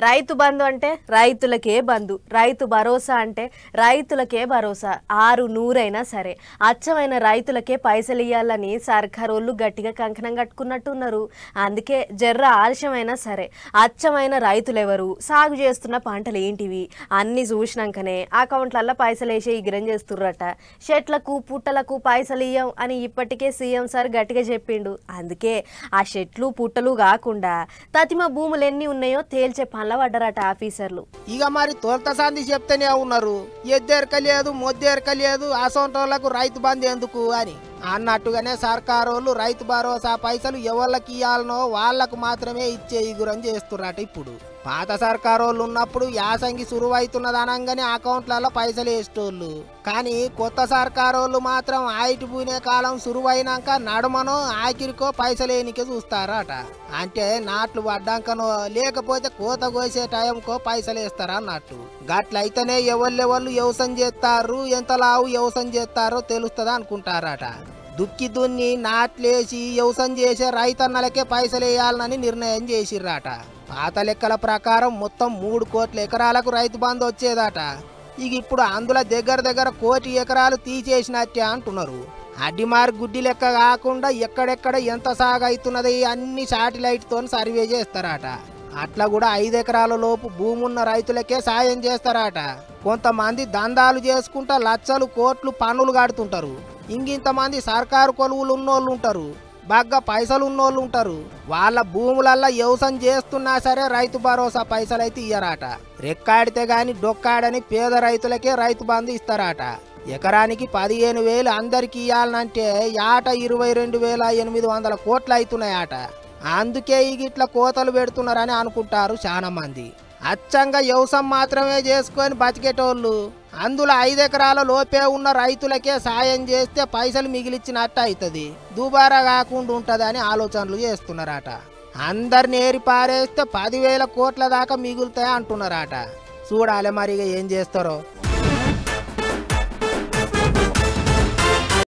రైతు బంధు అంటే రైతులకే బంధు, రైతు భరోసా అంటే రైతులకే భరోసా. 600 సరే అచ్చమైన రైతులకే పైసలు ఇవ్వాలని సర్కారోళ్ళు గట్టిగా కంకణం కట్టుకున్నట్టున్నారు. అందుకే జర్ర ఆలస్యమైనా సరే అచ్చమైన రైతులెవరు, సాగు చేస్తున్న పంటలు ఏంటివి అన్నీ చూసినాకనే అకౌంట్లల్లో పైసలు వేసే ఇగ్రం చేస్తుర్రట. చెట్లకు పుట్టలకు పైసలు ఇయ్యం అని ఇప్పటికే సీఎం సార్ గట్టిగా చెప్పిండు. అందుకే ఆ చెట్లు పుట్టలు కాకుండా తతిమ భూములు ఎన్ని ఉన్నాయో తేల్చే పనుల పడ్డరట ఆఫీసర్లు. ఇక మరి తొలత సంధి చెప్తేనే ఉన్నారు, ఎద్దెరకలేదు మొద్దెరకలేదు అసొంటోళ్లకు రైతు బంధు ఎందుకు అని అన్నట్టుగానే సర్కారోళ్ళు రైతు భరోసా పైసలు ఎవళ్ళకి ఇవ్వాలనో వాళ్లకు మాత్రమే ఇచ్చే ఇగురం చేస్తున్నట్టు. ఇప్పుడు పాత సర్కారోళ్ళు ఉన్నప్పుడు యాసంగి సురువైతున్నది అనగానే అకౌంట్లలో పైసలు వేసేటోళ్ళు, కానీ కొత్త సర్కారోళ్ళు మాత్రం ఆయిటి పూనే కాలం సురువైనాక నడుమనో ఆఖరికో పైసలేనికే చూస్తారట. అంటే నాట్లు పడ్డాకనో లేకపోతే కోత కోసే టైంకో పైసలు వేస్తారా అన్నట్టు. గట్లయితేనే ఎవళ్ళెవళ్ళు వ్యవసాయం చేస్తారు, ఎంత లావు వ్యవసాయం చేస్తారో తెలుస్తుంది అనుకుంటారట. దుక్కి దున్ని నాట్లేసి వ్యవసాయం చేసే రైతన్నలకే పైసలు వేయాలని నిర్ణయం చేసిర్రాట. పాత లెక్కల ప్రకారం మొత్తం 3 కోట్ల ఎకరాలకు రైతు బంధు వచ్చేదట. ఇక ఇప్పుడు అందులో దగ్గర 1 కోటి ఎకరాలు తీసేసినట్టే అంటున్నారు. అడ్డిమార్ గుడ్డి లెక్క కాకుండా ఎక్కడెక్కడ ఎంత సాగు అవుతున్నది అన్ని శాటిలైట్తో సర్వే చేస్తారట. అట్లా కూడా 5 ఎకరాల లోపు భూమి ఉన్న రైతులకే సాయం చేస్తారట. కొంతమంది దందాలు చేసుకుంటా లక్షలు కోట్లు పన్నులు కడుతుంటారు. ఇంకింతమంది సర్కారు కొలువులు ఉన్నోళ్ళు ఉంటారు, బాగా పైసలు ఉన్నోళ్ళు ఉంటారు. వాళ్ళ భూములల్లో వ్యవసాయం చేస్తున్నా సరే రైతు భరోసా పైసలు అయితే ఇయ్యరాట. రెక్కాడితే గాని డొక్కాడని పేద రైతులకే రైతు బంధు ఇస్తారట. ఎకరానికి 15,000 అందరికి ఇయ్యాలనంటే ఏట 22,800 కోట్లు అవుతున్నాయట. అందుకే ఇట్లా కోతలు పెడుతున్నారని అనుకుంటారు చాలా మంది. అచ్చంగా వ్యవసాయం మాత్రమే చేసుకొని బతికేటోళ్ళు అందులో 5 ఎకరాల లోపే ఉన్న రైతులకే సాయం చేస్తే పైసలు మిగిలిచ్చినట్టు అవుతుంది, దుబారా కాకుండా ఉంటుంది అని ఆలోచనలు చేస్తున్నారట. అందరిని ఏరి పారేస్తే 10,000 కోట్ల దాకా మిగులుతాయి అంటున్నారట. చూడాలి మరి ఏం చేస్తారో.